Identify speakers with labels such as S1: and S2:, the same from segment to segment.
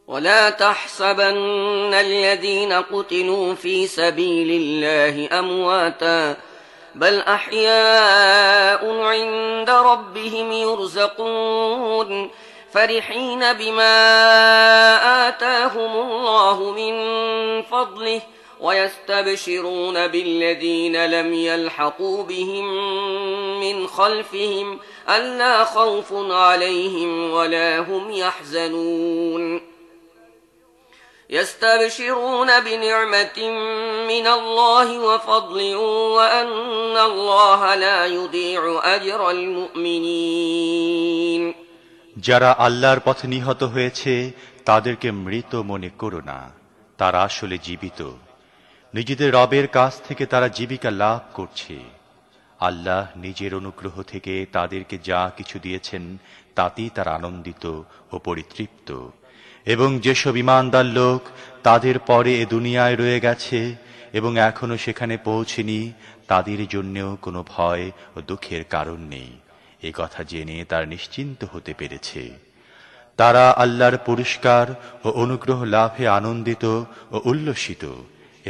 S1: ولا تحسبن الذين قتلوا في سبيل الله أمواتا بل أحياء عند ربهم يرزقون فرحين بما آتاهم الله من فضله ويستبشرون بالذين لم يلحقوا بهم من خلفهم ألا خوف عليهم ولا هم يحزنون يستبشرون بنعمة من الله وفضل وأن الله لا يضيع أجر المؤمنين
S2: যারা আল্লাহর পথে নিহত হয়েছে তাদেরকে মৃত মনে করো না, তারা আসলে জীবিত। নিজেদের রবের কাছ থেকে তারা জীবিকা লাভ করছে। আল্লাহ নিজের অনুগ্রহ থেকে তাদেরকে যা কিছু দিয়েছেন তাতেই তারা আনন্দিত ও পরিতৃপ্ত। এবং যেসব ঈমানদার লোক তাদের পরে এ দুনিয়ায় রয়ে গেছে এবং এখনো সেখানে পৌঁছেনি, তাদের জন্যেও কোনো ভয় ও দুঃখের কারণ নেই। এ কথা জেনে তারা নিশ্চিন্ত হতে পেরেছে। তারা আল্লাহর পুরস্কার ও অনুগ্রহ লাভে আনন্দিত ও উল্লসিত,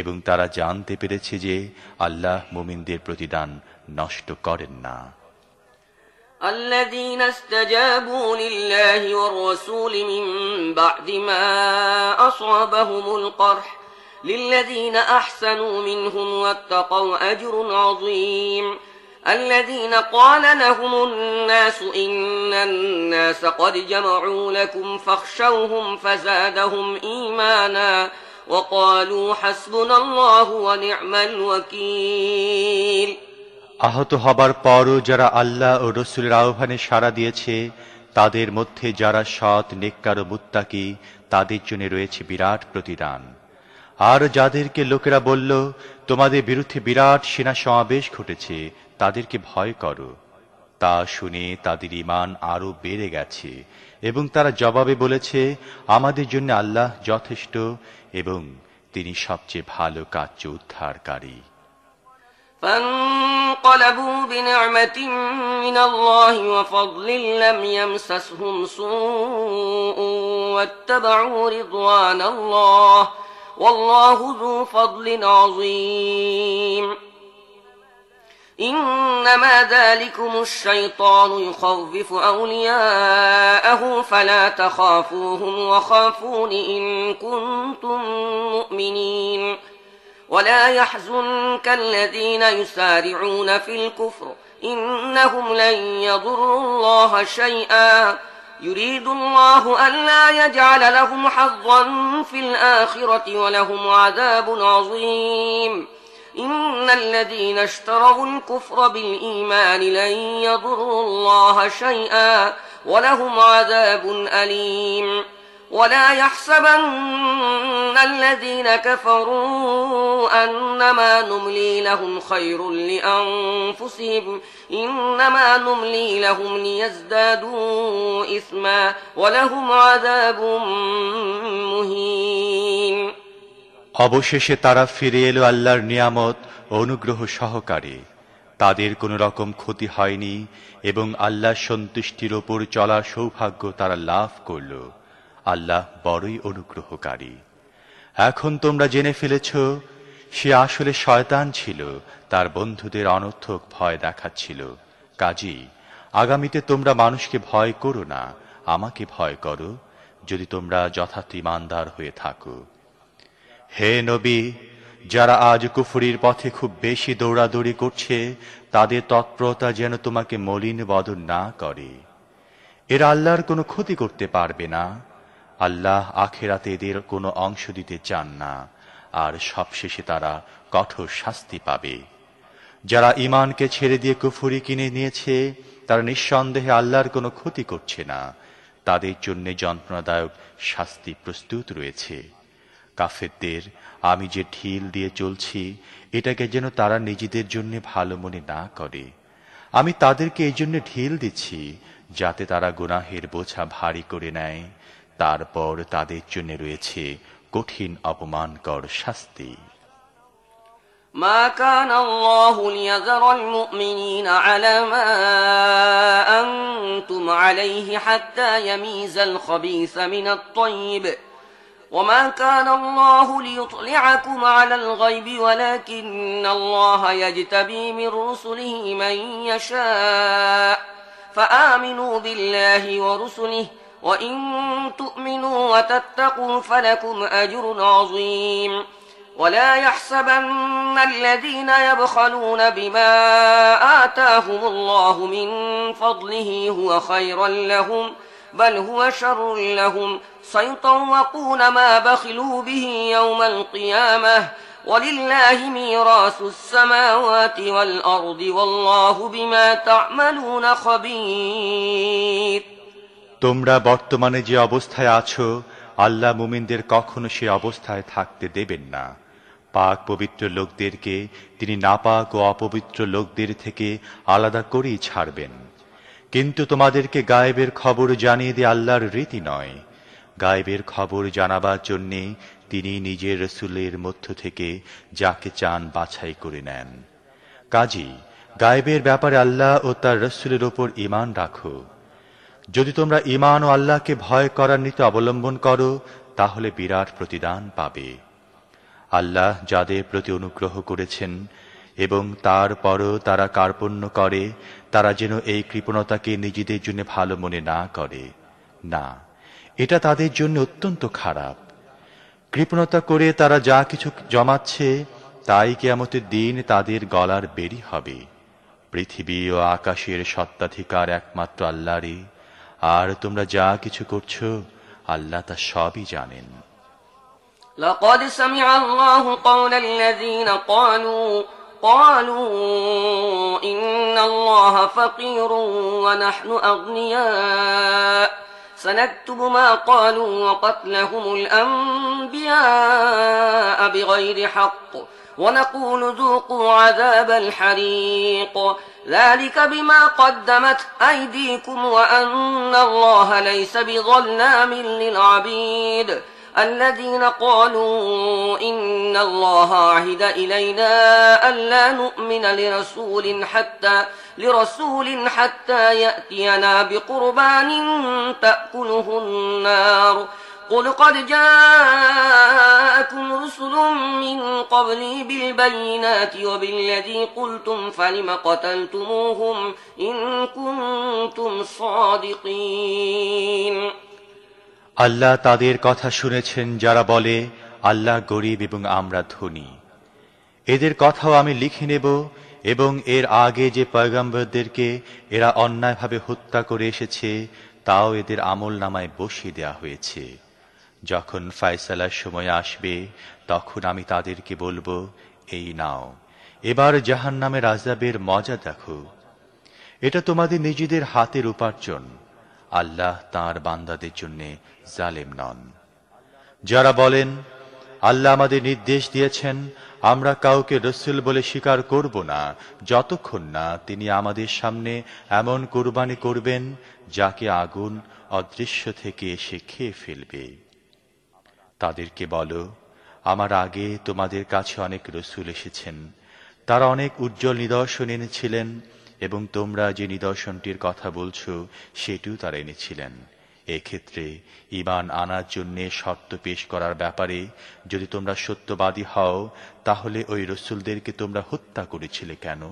S2: এবং তারা জানতে পেরেছে যে আল্লাহ মুমিনদের প্রতিদান নষ্ট করেন না।
S1: الذين استجابوا لله والرسول من بعد ما أصابهم القرح للذين أحسنوا منهم واتقوا أجر عظيم الذين قال لهم الناس إن الناس قد جمعوا لكم فاخشوهم فزادهم إيمانا وقالوا حسبنا الله ونعم الوكيل
S2: আহত হবার পরও যারা আল্লাহ ও রসুলের আহ্বানে সাড়া দিয়েছে, তাদের মধ্যে যারা সৎ, নেককার ও মুত্তাকি, তাদের জন্য রয়েছে বিরাট প্রতিদান। আর যাদেরকে লোকেরা বলল, তোমাদের বিরুদ্ধে বিরাট সেনা সমাবেশ ঘটেছে, তাদেরকে ভয় করো, তা শুনে তাদের ঈমান আরো বেড়ে গেছে এবং তারা জবাবে বলেছে, আমাদের জন্য আল্লাহ যথেষ্ট এবং তিনি সবচেয়ে ভালো কার্য উদ্ধারকারী।
S1: فانقلبوا بنعمة من الله وفضل لم يمسسهم سوء واتبعوا رضوان الله والله ذو فضل عظيم إنما ذلكم الشيطان يخوف أولياءه فلا تخافوهم وخافون إن كنتم مؤمنين ولا يحزنك الذين يسارعون في الكفر إنهم لن يضروا الله شيئا يريد الله ألا يجعل لهم حظا في الآخرة ولهم عذاب عظيم إن الذين اشتروا الكفر بالإيمان لن يضروا الله شيئا ولهم عذاب أليم ولا يحسبن الذين كفروا أنما نملي لهم خير لأنفسهم إنما نملي لهم ليزدادوا إثما ولهم عذاب مهين
S2: অবশেষে তারা ফিরে এলো আল্লাহর নিয়ামত ও অনুগ্রহ সহকারে। তাদের কোনো রকম ক্ষতি হয়নি এবং আল্লাহর সন্তুষ্টির ওপর চলার সৌভাগ্য তারা লাভ করল। আল্লাহ বড়ই অনুগ্রহকারী। এখন তোমরা জেনে ফেলেছ সে আসলে শয়তান ছিল, তার বন্ধুদের অনর্থক ভয় দেখাচ্ছিল। কাজী আগামীতে তোমরা মানুষকে ভয় করো না, আমাকে ভয় করো, যদি তোমরা যথার্থ ঈমানদার হয়ে থাকো। হে নবী, যারা আজ কুফরির পথে খুব বেশি দৌড়াদৌড়ি করছে, তাদের তৎপরতা যেন তোমাকে মলিন বদন না করে। এরা আল্লাহর কোনো ক্ষতি করতে পারবে না। আল্লাহ আখিরাতে এদের কোনো অংশ দিতে চান না, আর সবশেষে তারা কঠোর শাস্তি পাবে। যারা ঈমানকে ছেড়ে দিয়ে কুফরি কিনে নিয়েছে, তারা নিঃসন্দেহে আল্লাহর কোনো ক্ষতি করছে না। তাদের জন্য যন্ত্রণাদায়ক শাস্তি প্রস্তুত রয়েছে। কাফেরদের আমি যে ঢিল দিয়ে চলছি, এটাকে যেন তারা নিজেদের জন্য ভালো মনে না করে। আমি তাদেরকে এই জন্য ঢিল দিচ্ছি যাতে তারা গুনাহের বোঝা ভারী করে নেয়। তারপর তাদের জন্য রয়েছে কঠিন অপমানকর শাস্তি।
S1: ما كان الله ليذر المؤمنين على ما أنتم عليه حتى يميز الخبيث من الطيب وما كان الله ليطلعكم على الغيب ولكن الله يجتبي من رسله من يشاء فآمنوا بالله ورسله وإن تؤمنوا وتتقوا فلكم أجر عظيم ولا يحسبن الذين يبخلون بما آتاهم الله من فضله هو خيرا لهم بل هو شر لهم سيطوقون ما بخلوا به يوم القيامة ولله ميراث السماوات والأرض والله بما تعملون خبير
S2: তোমরা বর্তমানে যে অবস্থায় আছো আল্লাহ মুমিনদের কখনো সে অবস্থায় থাকতে দেবেন না। পাক পবিত্র লোকদেরকে তিনি নাপাক ও অপবিত্র লোকদের থেকে আলাদা করেই ছাড়বেন। কিন্তু তোমাদেরকে গায়েবের খবর জানিয়ে দিয়ে আল্লাহর রীতি নয়। গায়েবের খবর জানাবার জন্যে তিনি নিজের রসুলের মধ্য থেকে যাকে চান বাছাই করে নেন। কাজী গায়েবের ব্যাপারে আল্লাহ ও তার রসুলের ওপর ঈমান রাখো। যদি তোমরা ঈমান ও আল্লাহকে ভয় করার নীতি অবলম্বন করো তাহলে বিরাট প্রতিদান পাবে। আল্লাহ যাদের প্রতি অনুগ্রহ করেছেন এবং তারপরও তারা কার্পণ্য করে তারা যেন এই কৃপণতাকে নিজেদের জন্য ভালো মনে না করে। না, এটা তাদের জন্য অত্যন্ত খারাপ। কৃপণতা করে তারা যা কিছু জমাচ্ছে তাই কিয়ামতের দিন তাদের গলার বেরি হবে। পৃথিবী ও আকাশের সত্ত্বাধিকার একমাত্র আল্লাহরই, আর তোমরা যা কিছু করছো আল্লাহ তা সবই জানেন।
S1: لقد سمع الله قول الذين قالوا إن الله فقير ونحن أغنياء سنكتب ما قالوا وقتلهم الأنبياء بغير حق ونقول ذوقوا عذاب الحريق ذلك بما قدمت أيديكم وأن الله ليس بظلام للعبيد الذين قالوا إن الله عهد إلينا ألا نؤمن لرسول حتى يأتينا بقربان تأكله النار قل قد جاءكم رسل من قبلي بالبينات وبالذي قلتم فلم قتلتموهم إن كنتم صادقين
S2: আল্লাহ তাদের কথা শুনেছেন যারা বলে আল্লাহ গরিব এবং আমরা ধনী। এদের কথাও আমি লিখে নেব এবং এর আগে যে পয়গম্বরদেরকে এরা অন্যায়ভাবে হত্যা করে এসেছে তাও এদের আমলনামায় বসিয়ে দেয়া হয়েছে। যখন ফয়সালার সময় আসবে তখন আমি তাদেরকে বলবো, এই নাও, এবার জাহান্নামের আযাবের মজা দেখো। এটা তোমাদের নিজেদের হাতের উপার্জন। আল্লাহ তাঁর বান্দাদের জন্য জালেম নন। যারা বলেন আল্লাহ আমাদের নির্দেশ দিয়েছেন আমরা কাউকে রসুল বলে স্বীকার করব না যতক্ষণ না তিনি আমাদের সামনে এমন কুরবানি করবেন যাকে আগুন অদৃশ্য থেকে এসে খেয়ে ফেলবে। তাদেরকে বলো, আমার আগে তোমাদের কাছে অনেক রসুল এসেছেন, তারা অনেক উজ্জ্বল নিদর্শন এনেছিলেন এবং তোমরা যে নিদর্শনটির কথা বলছো সেটিও তারা এনেছিলেন। এক্ষেত্রে ঈমান আনার জন্য শর্ত পেশ করার ব্যাপারে যদি তোমরা সত্যবাদী হও তাহলে ওই রসুলদেরকে তোমরা হত্যা করেছিলে কেন?